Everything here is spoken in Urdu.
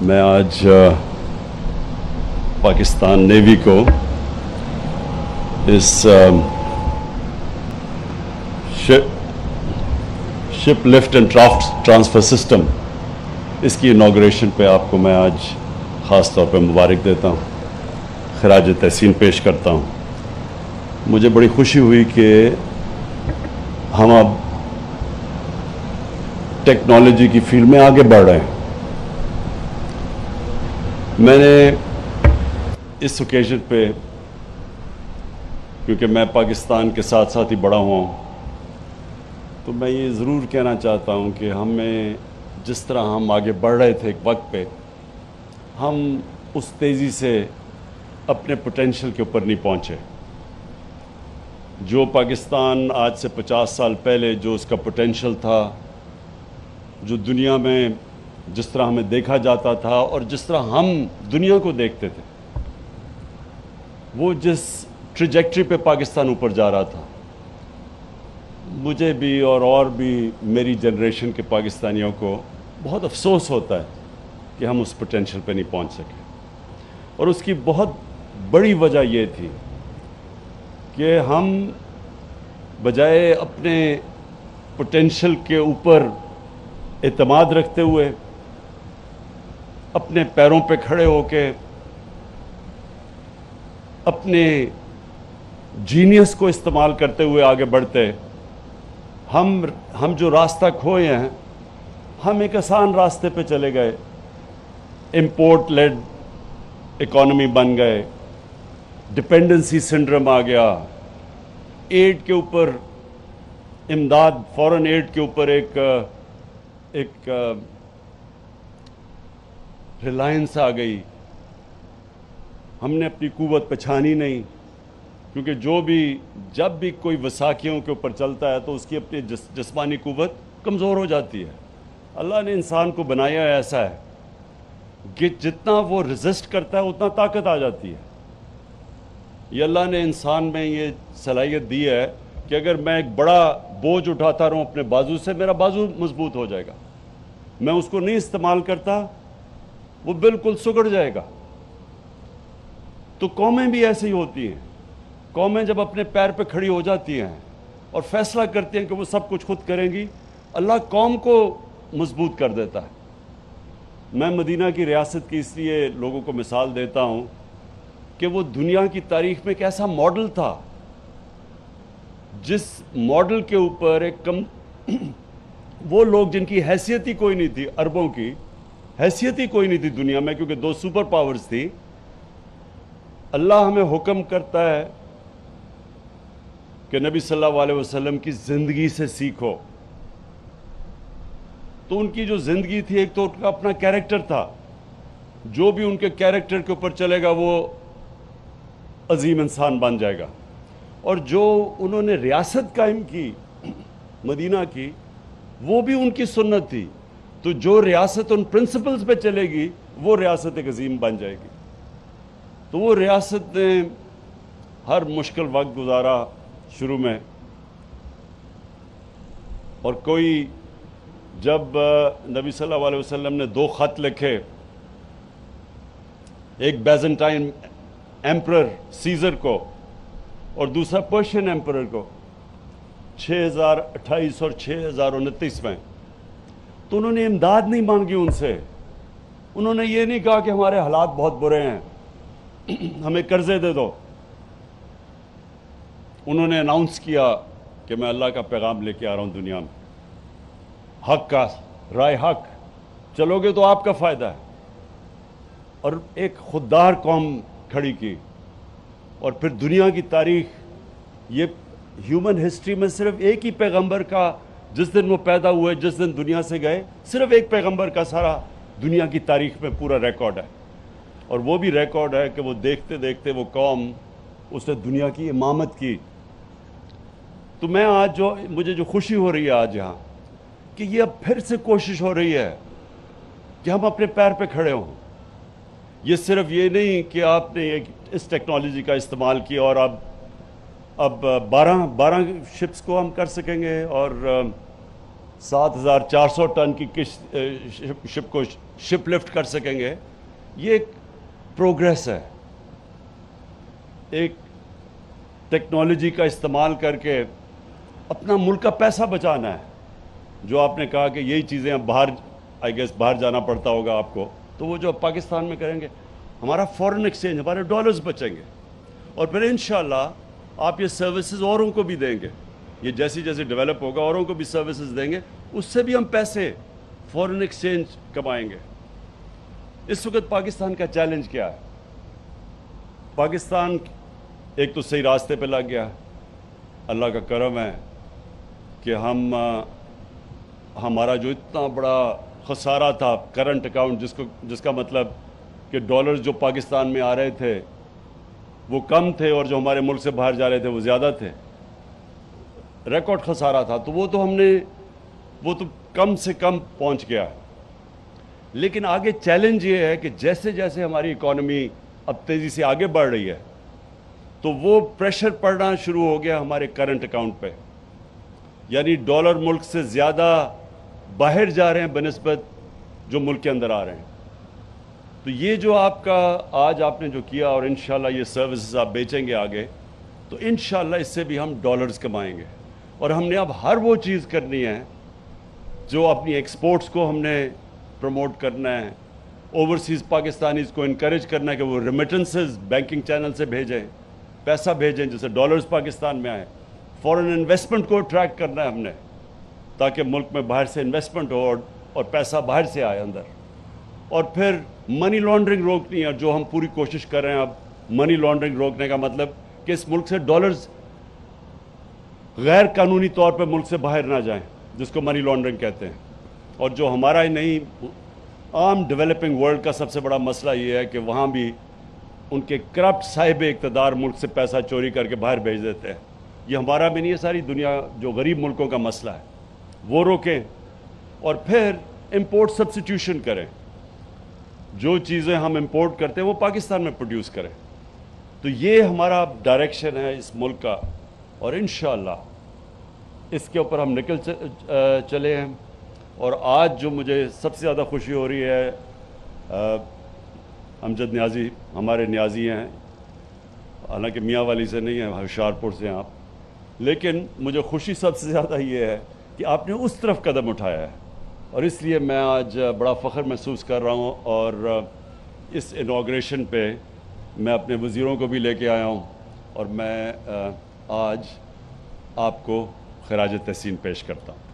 میں آج پاکستان نیوی کو اس شپ لفٹ اینڈ ٹرانسفر سسٹم اس کی انوگریشن پہ آپ کو میں آج خاص طور پہ مبارک دیتا ہوں، خراج تحسین پیش کرتا ہوں۔ مجھے بڑی خوشی ہوئی کہ ہم اب ٹیکنالوجی کی فیلڈ میں آگے بڑھ رہے ہیں۔ میں نے اس اوکیزن پہ، کیونکہ میں پاکستان کے ساتھ ساتھ ہی بڑا ہوں، تو میں یہ ضرور کہنا چاہتا ہوں کہ ہمیں جس طرح ہم آگے بڑھ رہے تھے ایک وقت پہ، ہم اس تیزی سے اپنے پوٹینشل کے اوپر نہیں پہنچے۔ جو پاکستان آج سے 50 سال پہلے جو اس کا پوٹینشل تھا، جو دنیا میں جس طرح ہمیں دیکھا جاتا تھا اور جس طرح ہم دنیا کو دیکھتے تھے، وہ جس ٹریجیکٹری پہ پاکستان اوپر جا رہا تھا، مجھے بھی اور بھی میری جنریشن کے پاکستانیوں کو بہت افسوس ہوتا ہے کہ ہم اس پوٹینشل پہ نہیں پہنچ سکے۔ اور اس کی بہت بڑی وجہ یہ تھی کہ ہم بجائے اپنے پوٹینشل کے اوپر اعتماد رکھتے ہوئے، اپنے پیروں پہ کھڑے ہو کے، اپنے جینیس کو استعمال کرتے ہوئے آگے بڑھتے، ہم جو راستہ کھوئے ہیں، ہم ایک آسان راستے پہ چلے گئے، امپورٹ لیڈ اکانومی بن گئے، ڈپینڈنسی سنڈرم آ گیا، ایڈ کے اوپر امداد، فورن ایڈ کے اوپر ایک ریلائنس آ گئی۔ ہم نے اپنی قوت پہچانی نہیں، کیونکہ جب بھی کوئی وساکھیوں کے اوپر چلتا ہے تو اس کی اپنی جسمانی قوت کمزور ہو جاتی ہے۔ اللہ نے انسان کو بنایا ایسا ہے کہ جتنا وہ ریزسٹ کرتا ہے اتنا طاقت آ جاتی ہے۔ یہ اللہ نے انسان میں یہ صلاحیت دی ہے کہ اگر میں ایک بڑا بوجھ اٹھاتا رہوں اپنے بازو سے، میرا بازو مضبوط ہو جائے گا۔ میں اس کو نہیں استعمال کرتا، وہ بالکل سکڑ جائے گا۔ تو قومیں بھی ایسے ہی ہوتی ہیں۔ قومیں جب اپنے پیر پہ کھڑی ہو جاتی ہیں اور فیصلہ کرتی ہیں کہ وہ سب کچھ خود کریں گی، اللہ قوم کو مضبوط کر دیتا ہے۔ میں مدینہ کی ریاست کی اس لیے لوگوں کو مثال دیتا ہوں کہ وہ دنیا کی تاریخ میں ایک ایسا ماڈل تھا جس ماڈل کے اوپر وہ لوگ جن کی حیثیت ہی کوئی نہیں تھی، عربوں کی حیثیت ہی کوئی نہیں تھی دنیا میں، کیونکہ 2 سپر پاورز تھی۔ اللہ ہمیں حکم کرتا ہے کہ نبی صلی اللہ علیہ وسلم کی زندگی سے سیکھو۔ تو ان کی جو زندگی تھی، ایک تو ان کا اپنا کیریکٹر تھا، جو بھی ان کے کیریکٹر کے اوپر چلے گا وہ عظیم انسان بن جائے گا۔ اور جو انہوں نے ریاست قائم کی مدینہ کی، وہ بھی ان کی سنت تھی۔ تو جو ریاست ان پرنسپلز پہ چلے گی، وہ ریاست ایک عظیم بن جائے گی۔ تو وہ ریاست نے ہر مشکل وقت گزارا شروع میں، اور کوئی جب نبی صلی اللہ علیہ وسلم نے 2 خط لکھے، ایک بیزنٹائن ایمپرر سیزر کو اور دوسرا پرشین ایمپرر کو، 6028 اور 6029 میں، تو انہوں نے امداد نہیں مانگی ان سے۔ انہوں نے یہ نہیں کہا کہ ہمارے حالات بہت برے ہیں، ہمیں قرضے دے دو۔ انہوں نے اناؤنس کیا کہ میں اللہ کا پیغام لے کے آ رہا ہوں دنیا میں، حق کا، رائے حق، چلو گے تو آپ کا فائدہ ہے۔ اور ایک خوددار قوم کھڑی کی۔ اور پھر دنیا کی تاریخ، یہ ہیومن ہسٹری میں صرف ایک ہی پیغمبر کا، جس دن وہ پیدا ہوئے، جس دن دنیا سے گئے، صرف ایک پیغمبر کا سارا دنیا کی تاریخ میں پورا ریکارڈ ہے۔ اور وہ بھی ریکارڈ ہے کہ وہ دیکھتے دیکھتے وہ قوم، اس نے دنیا کی امامت کی۔ تو میں آج مجھے جو خوشی ہو رہی ہے آج یہاں، کہ یہ اب پھر سے کوشش ہو رہی ہے کہ ہم اپنے پیر پہ کھڑے ہوں۔ یہ صرف یہ نہیں کہ آپ نے اس ٹیکنالوجی کا استعمال کیا اور اب 12 شپس کو ہم کر سکیں گے اور 7,400 ٹن کی شپ کو شپ لفٹ کر سکیں گے. یہ ایک پروگریس ہے. ایک ٹیکنالوجی کا استعمال کر کے اپنا ملک کا پیسہ بچانا ہے. جو آپ نے کہا کہ یہی چیزیں اب باہر جانا پڑتا ہوگا آپ کو, تو وہ جو پاکستان میں کریں گے, ہمارا فورن ایکسچینج, ہمارے ڈالرز بچیں گے. اور پھر انشاءاللہ آپ یہ سروسز اوروں کو بھی دیں گے. یہ جیسی جیسے ڈیولپ ہوگا اوروں کو بھی سروسز دیں گے, اس سے بھی ہم پیسے فورن ایکسچینج کمائیں گے. اس وقت پاکستان کا چیلنج کیا ہے؟ پاکستان ایک تو صحیح راستے پہ لگ گیا, اللہ کا کرم ہے کہ ہمارا جو اتنا بڑا خسارہ تھا کرنٹ اکاؤنٹ, جس کا مطلب کہ ڈالرز جو پاکستان میں آ رہے تھے وہ کم تھے اور جو ہمارے ملک سے باہر جا رہے تھے وہ زیادہ تھے, ریکارڈ خسارہ تھا, تو وہ تو کم سے کم پہنچ گیا. لیکن آگے چیلنج یہ ہے کہ جیسے جیسے ہماری اکانومی اب تیزی سے آگے بڑھ رہی ہے تو وہ پریشر پڑنا شروع ہو گیا ہمارے کرنٹ اکاؤنٹ پہ. یعنی ڈالر ملک سے زیادہ باہر جا رہے ہیں بنسبت جو ملک کے اندر آ رہے ہیں. تو یہ جو آپ کا آج آپ نے جو کیا, اور انشاءاللہ یہ سروسز آپ بیچیں گے آگے, تو انشاءاللہ اس سے بھی ہم ڈالرز کمائیں گے. اور ہم نے اب ہر وہ چیز کرنی ہے جو اپنی ایکسپورٹس کو ہم نے پروموٹ کرنا ہے, اوورسیز پاکستانیز کو انکریج کرنا ہے کہ وہ ریمیٹنسز بینکنگ چینل سے بھیجیں, پیسہ بھیجیں جیسے ڈالرز پاکستان میں آئیں. فورن انویسٹمنٹ کو اٹریکٹ کرنا ہے ہم نے, تاکہ ملک میں باہر سے انویسٹمنٹ ہو اور پیسہ باہر سے آئے اندر. اور پھر منی لانڈرنگ روکنی ہے, جو ہم پوری کوشش کر رہے ہیں. اب منی لانڈرنگ روکنے کا مطلب کہ اس ملک سے ڈالرز غیر قانونی طور پہ ملک سے باہر نہ جائیں, جس کو منی لانڈرنگ کہتے ہیں. اور جو ہمارا ہی نہیں, عام ڈیولپنگ ورلڈ کا سب سے بڑا مسئلہ یہ ہے کہ وہاں بھی ان کے کرپٹ صاحب اقتدار ملک سے پیسہ چوری کر کے باہر بھیج دیتے ہیں. یہ ہمارا بھی نہیں ہے, ساری دنیا جو غریب ملکوں کا مسئلہ ہے, وہ روکیں. اور پھر امپورٹ سبسٹیوشن کریں, جو چیزیں ہم امپورٹ کرتے ہیں وہ پاکستان میں پروڈیوس کریں. تو یہ ہمارا ڈائریکشن ہے اس ملک کا, اور انشاءاللہ اس کے اوپر ہم نکل چلے ہیں. اور آج جو مجھے سب سے زیادہ خوشی ہو رہی ہے, امجد نیازی ہمارے نیازی ہیں, حالانکہ میاں والی سے نہیں ہیں, ہوشیارپور سے ہیں آپ, لیکن مجھے خوشی سب سے زیادہ یہ ہے کہ آپ نے اس طرف قدم اٹھایا ہے. اور اس لیے میں آج بڑا فخر محسوس کر رہا ہوں. اور اس انوگریشن پہ میں اپنے وزیروں کو بھی لے کے آیا ہوں, اور میں آج آپ کو خراج تحسین پیش کرتا ہوں.